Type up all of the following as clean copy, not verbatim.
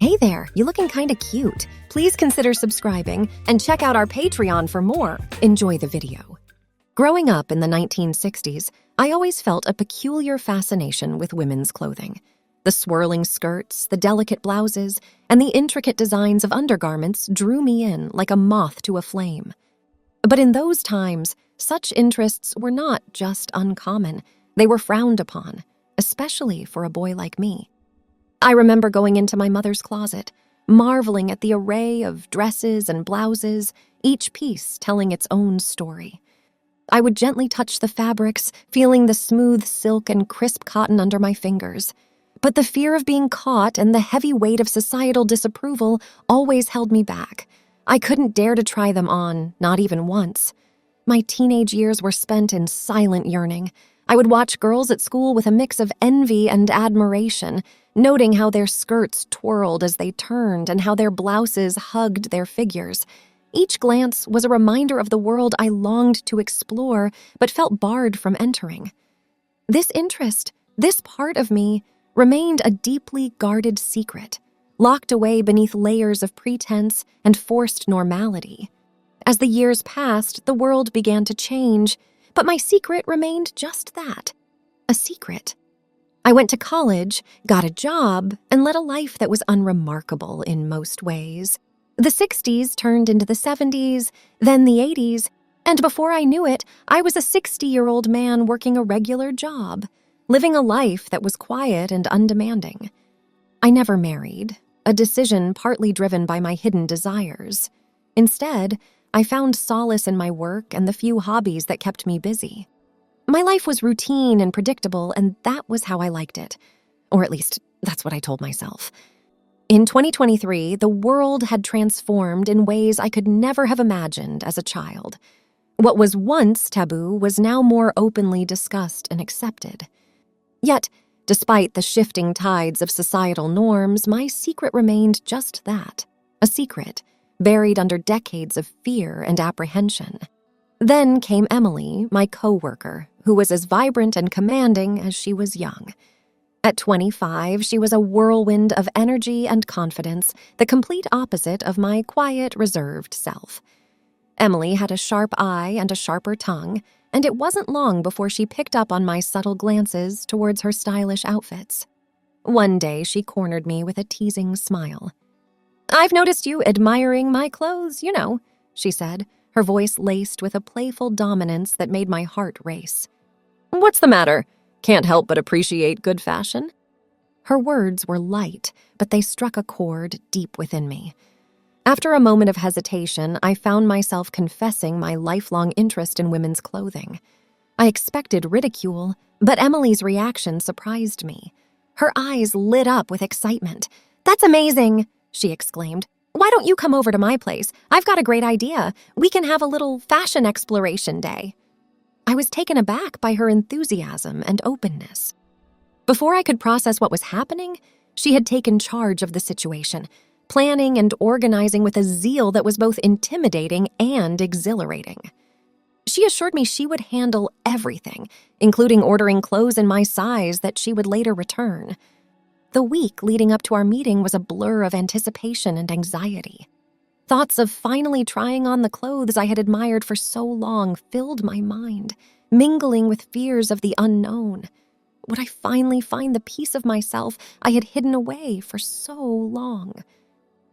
Hey there, you looking kinda cute. Please consider subscribing and check out our Patreon for more. Enjoy the video. Growing up in the 1960s, I always felt a peculiar fascination with women's clothing. The swirling skirts, the delicate blouses, and the intricate designs of undergarments drew me in like a moth to a flame. But in those times, such interests were not just uncommon, they were frowned upon, especially for a boy like me. I remember going into my mother's closet, marveling at the array of dresses and blouses, each piece telling its own story. I would gently touch the fabrics, feeling the smooth silk and crisp cotton under my fingers. But the fear of being caught and the heavy weight of societal disapproval always held me back. I couldn't dare to try them on, not even once. My teenage years were spent in silent yearning. I would watch girls at school with a mix of envy and admiration, noting how their skirts twirled as they turned and how their blouses hugged their figures. Each glance was a reminder of the world I longed to explore but felt barred from entering. This interest, this part of me, remained a deeply guarded secret, locked away beneath layers of pretense and forced normality. As the years passed, the world began to change, but my secret remained just that, a secret. I went to college, got a job, and led a life that was unremarkable in most ways. The 60s turned into the 70s, then the 80s, and before I knew it, I was a 60-year-old man working a regular job, living a life that was quiet and undemanding. I never married, a decision partly driven by my hidden desires. Instead, I found solace in my work and the few hobbies that kept me busy. My life was routine and predictable, and that was how I liked it. Or at least, that's what I told myself. In 2023, the world had transformed in ways I could never have imagined as a child. What was once taboo was now more openly discussed and accepted. Yet, despite the shifting tides of societal norms, my secret remained just that, a secret, buried under decades of fear and apprehension. Then came Emily, my co-worker, who was as vibrant and commanding as she was young. At 25, she was a whirlwind of energy and confidence, the complete opposite of my quiet, reserved self. Emily had a sharp eye and a sharper tongue, and it wasn't long before she picked up on my subtle glances towards her stylish outfits. One day, she cornered me with a teasing smile. "I've noticed you admiring my clothes, you know," she said, her voice laced with a playful dominance that made my heart race. "What's the matter? Can't help but appreciate good fashion?" Her words were light, but they struck a chord deep within me. After a moment of hesitation, I found myself confessing my lifelong interest in women's clothing. I expected ridicule, but Emily's reaction surprised me. Her eyes lit up with excitement. "That's amazing!" she exclaimed. "Why don't you come over to my place? I've got a great idea. We can have a little fashion exploration day." I was taken aback by her enthusiasm and openness. Before I could process what was happening, she had taken charge of the situation, planning and organizing with a zeal that was both intimidating and exhilarating. She assured me she would handle everything, including ordering clothes in my size that she would later return. The week leading up to our meeting was a blur of anticipation and anxiety. Thoughts of finally trying on the clothes I had admired for so long filled my mind, mingling with fears of the unknown. Would I finally find the piece of myself I had hidden away for so long?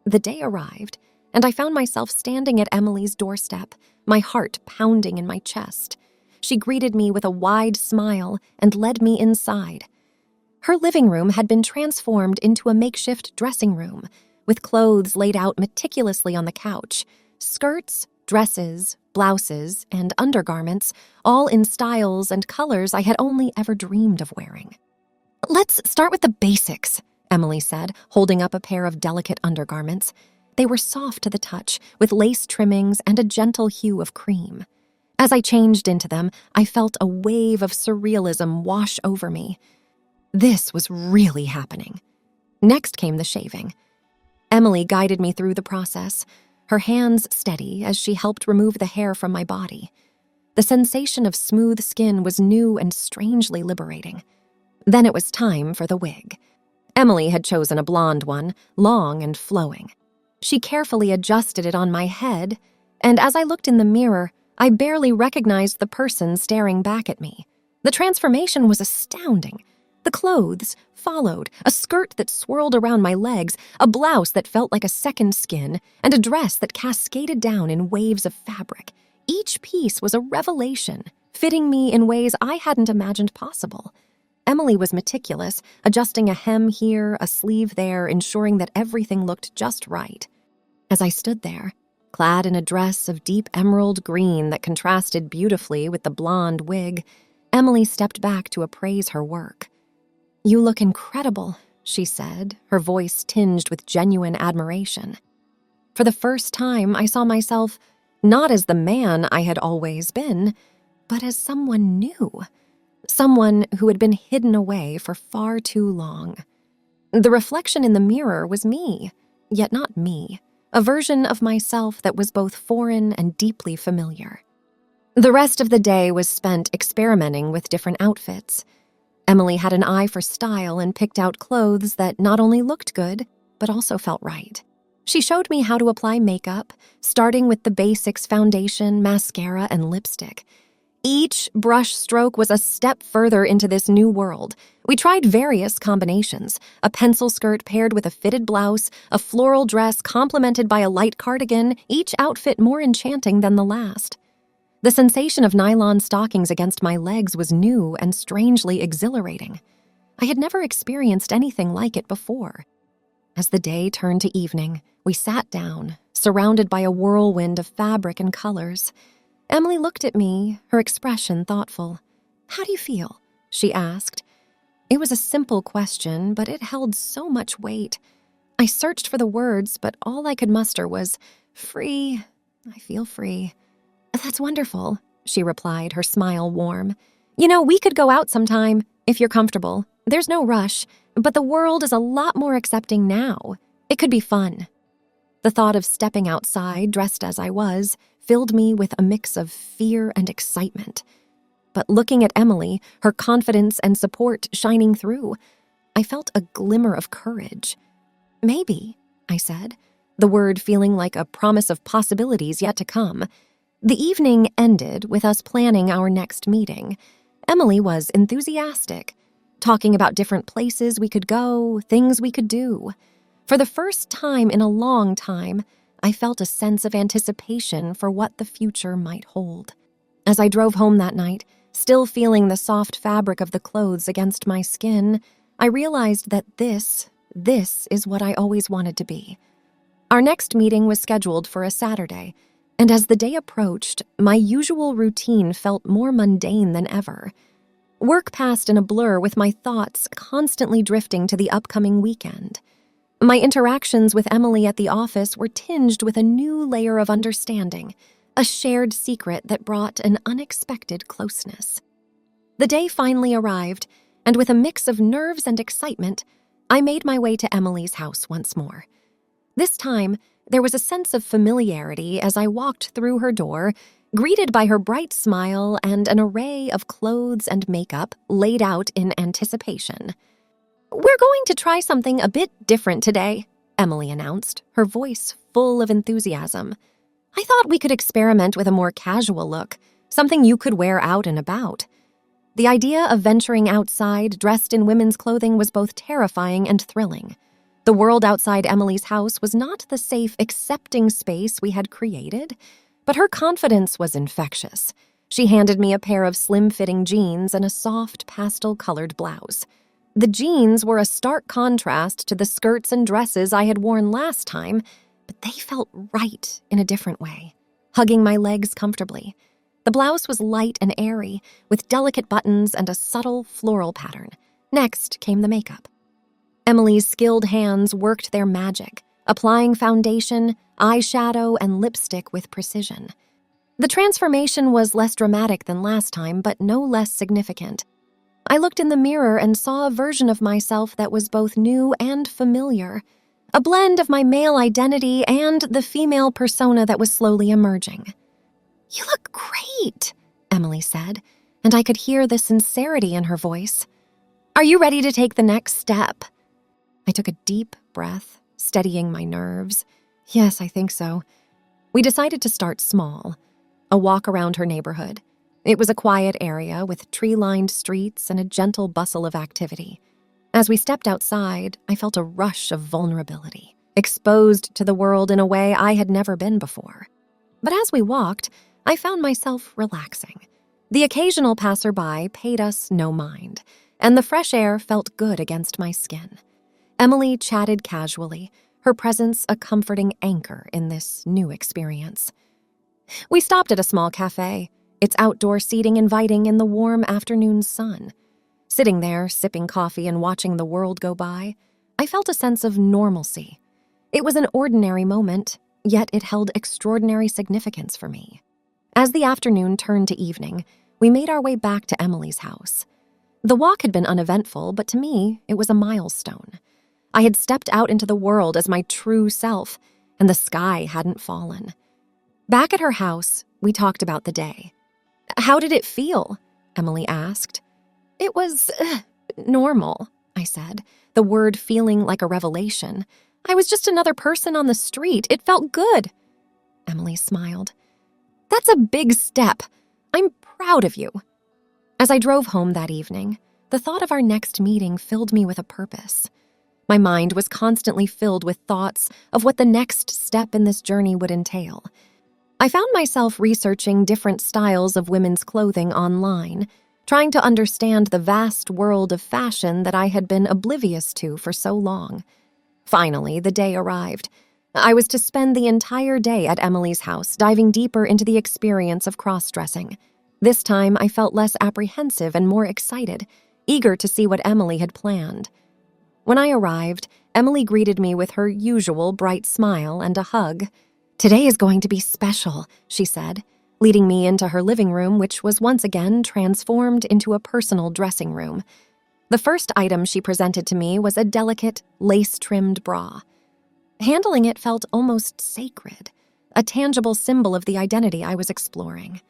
The day arrived, and I found myself standing at Emily's doorstep, my heart pounding in my chest. She greeted me with a wide smile and led me inside. Her living room had been transformed into a makeshift dressing room, with clothes laid out meticulously on the couch, skirts, dresses, blouses, and undergarments, all in styles and colors I had only ever dreamed of wearing. "Let's start with the basics," Emily said, holding up a pair of delicate undergarments. They were soft to the touch, with lace trimmings and a gentle hue of cream. As I changed into them, I felt a wave of surrealism wash over me. This was really happening. Next came the shaving. Emily guided me through the process, her hands steady as she helped remove the hair from my body. The sensation of smooth skin was new and strangely liberating. Then it was time for the wig. Emily had chosen a blonde one, long and flowing. She carefully adjusted it on my head, and as I looked in the mirror, I barely recognized the person staring back at me. The transformation was astounding. The clothes followed, a skirt that swirled around my legs, a blouse that felt like a second skin, and a dress that cascaded down in waves of fabric. Each piece was a revelation, fitting me in ways I hadn't imagined possible. Emily was meticulous, adjusting a hem here, a sleeve there, ensuring that everything looked just right. As I stood there, clad in a dress of deep emerald green that contrasted beautifully with the blonde wig, Emily stepped back to appraise her work. "You look incredible," she said, her voice tinged with genuine admiration. For the first time, I saw myself not as the man I had always been, but as someone new, someone who had been hidden away for far too long. The reflection in the mirror was me, yet not me, a version of myself that was both foreign and deeply familiar. The rest of the day was spent experimenting with different outfits. Emily had an eye for style and picked out clothes that not only looked good, but also felt right. She showed me how to apply makeup, starting with the basics: foundation, mascara, and lipstick. Each brush stroke was a step further into this new world. We tried various combinations: a pencil skirt paired with a fitted blouse, a floral dress complemented by a light cardigan, each outfit more enchanting than the last. The sensation of nylon stockings against my legs was new and strangely exhilarating. I had never experienced anything like it before. As the day turned to evening, we sat down, surrounded by a whirlwind of fabric and colors. Emily looked at me, her expression thoughtful. "How do you feel?" she asked. It was a simple question, but it held so much weight. I searched for the words, but all I could muster was, "Free. I feel free." "That's wonderful," she replied, her smile warm. "You know, we could go out sometime, if you're comfortable. There's no rush, but the world is a lot more accepting now. It could be fun." The thought of stepping outside, dressed as I was, filled me with a mix of fear and excitement. But looking at Emily, her confidence and support shining through, I felt a glimmer of courage. "Maybe," I said, the word feeling like a promise of possibilities yet to come. The evening ended with us planning our next meeting. Emily was enthusiastic, talking about different places we could go, things we could do. For the first time in a long time, I felt a sense of anticipation for what the future might hold. As I drove home that night, still feeling the soft fabric of the clothes against my skin, I realized that this is what I always wanted to be. Our next meeting was scheduled for a Saturday, and as the day approached, my usual routine felt more mundane than ever. Work passed in a blur, with my thoughts constantly drifting to the upcoming weekend. My interactions with Emily at the office were tinged with a new layer of understanding, a shared secret that brought an unexpected closeness. The day finally arrived, and with a mix of nerves and excitement, I made my way to Emily's house once more. This time, there was a sense of familiarity as I walked through her door, greeted by her bright smile and an array of clothes and makeup laid out in anticipation. "We're going to try something a bit different today," Emily announced, her voice full of enthusiasm. "I thought we could experiment with a more casual look, something you could wear out and about." The idea of venturing outside dressed in women's clothing was both terrifying and thrilling. The world outside Emily's house was not the safe, accepting space we had created, but her confidence was infectious. She handed me a pair of slim-fitting jeans and a soft, pastel-colored blouse. The jeans were a stark contrast to the skirts and dresses I had worn last time, but they felt right in a different way, hugging my legs comfortably. The blouse was light and airy, with delicate buttons and a subtle floral pattern. Next came the makeup. Emily's skilled hands worked their magic, applying foundation, eyeshadow, and lipstick with precision. The transformation was less dramatic than last time, but no less significant. I looked in the mirror and saw a version of myself that was both new and familiar, a blend of my male identity and the female persona that was slowly emerging. "You look great," Emily said, and I could hear the sincerity in her voice. "Are you ready to take the next step?" I took a deep breath, steadying my nerves. Yes, I think so. We decided to start small, a walk around her neighborhood. It was a quiet area with tree-lined streets and a gentle bustle of activity. As we stepped outside, I felt a rush of vulnerability, exposed to the world in a way I had never been before. But as we walked, I found myself relaxing. The occasional passerby paid us no mind, and the fresh air felt good against my skin. Emily chatted casually, her presence a comforting anchor in this new experience. We stopped at a small cafe, its outdoor seating inviting in the warm afternoon sun. Sitting there, sipping coffee and watching the world go by, I felt a sense of normalcy. It was an ordinary moment, yet it held extraordinary significance for me. As the afternoon turned to evening, we made our way back to Emily's house. The walk had been uneventful, but to me, it was a milestone. I had stepped out into the world as my true self, and the sky hadn't fallen. Back at her house, we talked about the day. "How did it feel?" Emily asked. "It was normal," I said, the word feeling like a revelation. "I was just another person on the street. It felt good." Emily smiled. "That's a big step. I'm proud of you." As I drove home that evening, the thought of our next meeting filled me with a purpose. My mind was constantly filled with thoughts of what the next step in this journey would entail. I found myself researching different styles of women's clothing online, trying to understand the vast world of fashion that I had been oblivious to for so long. Finally, the day arrived. I was to spend the entire day at Emily's house, diving deeper into the experience of cross-dressing. This time, I felt less apprehensive and more excited, eager to see what Emily had planned. When I arrived, Emily greeted me with her usual bright smile and a hug. "Today is going to be special," she said, leading me into her living room, which was once again transformed into a personal dressing room. The first item she presented to me was a delicate, lace-trimmed bra. Handling it felt almost sacred, a tangible symbol of the identity I was exploring.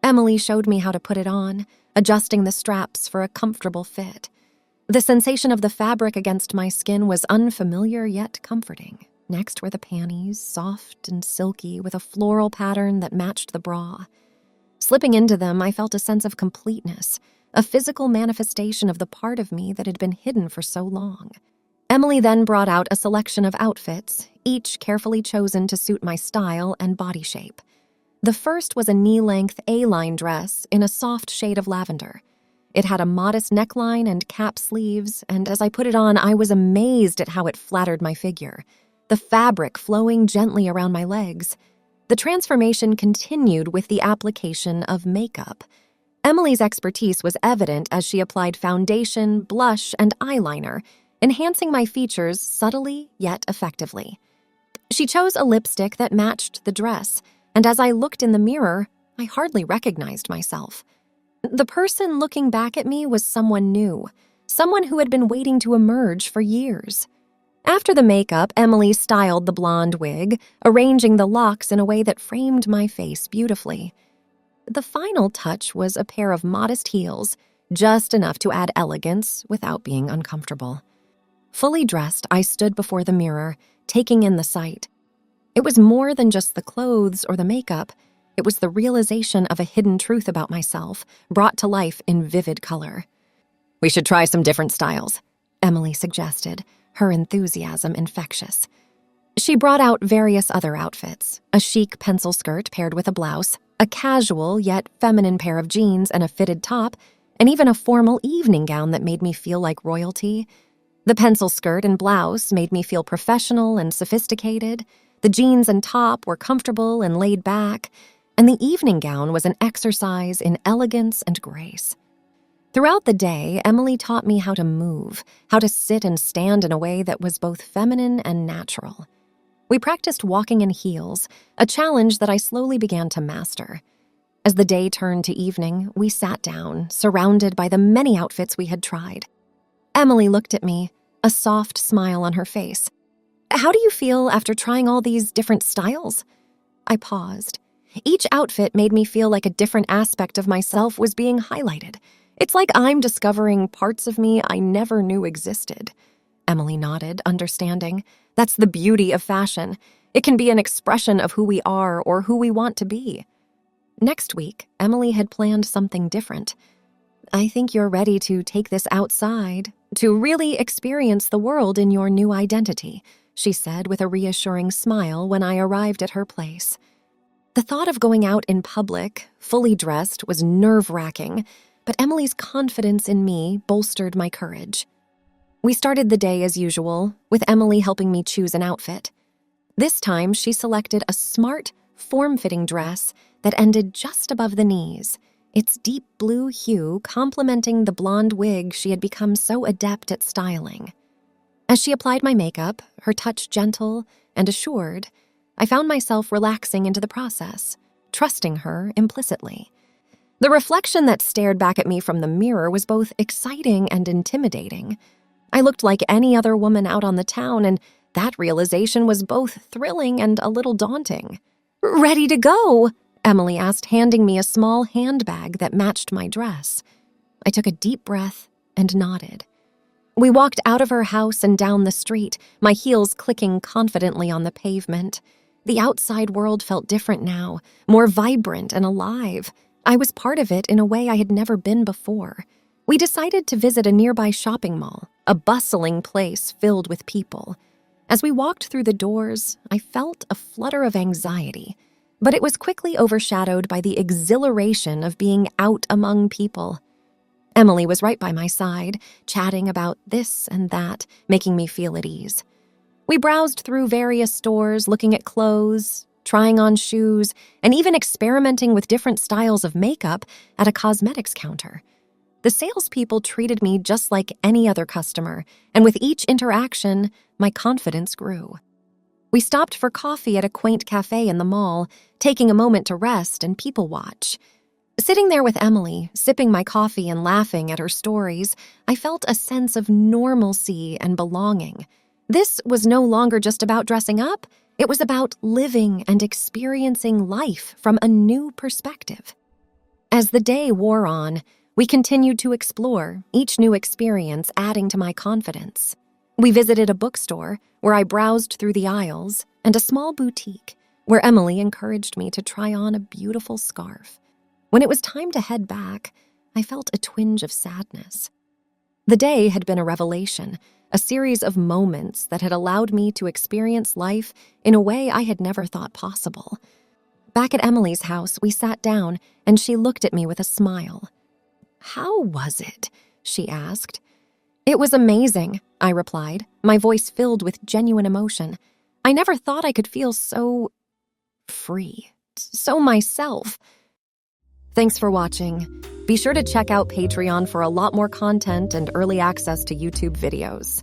Emily showed me how to put it on, adjusting the straps for a comfortable fit. The sensation of the fabric against my skin was unfamiliar yet comforting. Next were the panties, soft and silky, with a floral pattern that matched the bra. Slipping into them, I felt a sense of completeness, a physical manifestation of the part of me that had been hidden for so long. Emily then brought out a selection of outfits, each carefully chosen to suit my style and body shape. The first was a knee-length A-line dress in a soft shade of lavender. It had a modest neckline and cap sleeves, and as I put it on, I was amazed at how it flattered my figure, the fabric flowing gently around my legs. The transformation continued with the application of makeup. Emily's expertise was evident as she applied foundation, blush, and eyeliner, enhancing my features subtly yet effectively. She chose a lipstick that matched the dress, and as I looked in the mirror, I hardly recognized myself. The person looking back at me was someone new, someone who had been waiting to emerge for years. After the makeup, Emily styled the blonde wig, arranging the locks in a way that framed my face beautifully. The final touch was a pair of modest heels, just enough to add elegance without being uncomfortable. Fully dressed, I stood before the mirror, taking in the sight. It was more than just the clothes or the makeup. It was the realization of a hidden truth about myself, brought to life in vivid color. "We should try some different styles," Emily suggested, her enthusiasm infectious. She brought out various other outfits, a chic pencil skirt paired with a blouse, a casual yet feminine pair of jeans and a fitted top, and even a formal evening gown that made me feel like royalty. The pencil skirt and blouse made me feel professional and sophisticated. The jeans and top were comfortable and laid back, and the evening gown was an exercise in elegance and grace. Throughout the day, Emily taught me how to move, how to sit and stand in a way that was both feminine and natural. We practiced walking in heels, a challenge that I slowly began to master. As the day turned to evening, we sat down, surrounded by the many outfits we had tried. Emily looked at me, a soft smile on her face. "How do you feel after trying all these different styles?" I paused. Each outfit made me feel like a different aspect of myself was being highlighted. It's like I'm discovering parts of me I never knew existed. Emily nodded, understanding. That's the beauty of fashion. It can be an expression of who we are or who we want to be. Next week, Emily had planned something different. I think you're ready to take this outside, to really experience the world in your new identity, she said with a reassuring smile when I arrived at her place. The thought of going out in public, fully dressed, was nerve-wracking, but Emily's confidence in me bolstered my courage. We started the day as usual, with Emily helping me choose an outfit. This time, she selected a smart, form-fitting dress that ended just above the knees, its deep blue hue complementing the blonde wig she had become so adept at styling. As she applied my makeup, her touch gentle and assured, I found myself relaxing into the process, trusting her implicitly. The reflection that stared back at me from the mirror was both exciting and intimidating. I looked like any other woman out on the town, and that realization was both thrilling and a little daunting. "Ready to go?" Emily asked, handing me a small handbag that matched my dress. I took a deep breath and nodded. We walked out of her house and down the street, my heels clicking confidently on the pavement. The outside world felt different now, more vibrant and alive. I was part of it in a way I had never been before. We decided to visit a nearby shopping mall, a bustling place filled with people. As we walked through the doors, I felt a flutter of anxiety, but it was quickly overshadowed by the exhilaration of being out among people. Emily was right by my side, chatting about this and that, making me feel at ease. We browsed through various stores, looking at clothes, trying on shoes, and even experimenting with different styles of makeup at a cosmetics counter. The salespeople treated me just like any other customer, and with each interaction, my confidence grew. We stopped for coffee at a quaint cafe in the mall, taking a moment to rest and people watch. Sitting there with Emily, sipping my coffee and laughing at her stories, I felt a sense of normalcy and belonging. This was no longer just about dressing up. It was about living and experiencing life from a new perspective. As the day wore on, we continued to explore, each new experience adding to my confidence. We visited a bookstore where I browsed through the aisles, and a small boutique where Emily encouraged me to try on a beautiful scarf. When it was time to head back, I felt a twinge of sadness. The day had been a revelation, a series of moments that had allowed me to experience life in a way I had never thought possible. Back at Emily's house, we sat down, and she looked at me with a smile. "How was it?" she asked. "It was amazing," I replied, my voice filled with genuine emotion. I never thought I could feel so free, so myself. Thanks for watching. Be sure to check out Patreon for a lot more content and early access to YouTube videos.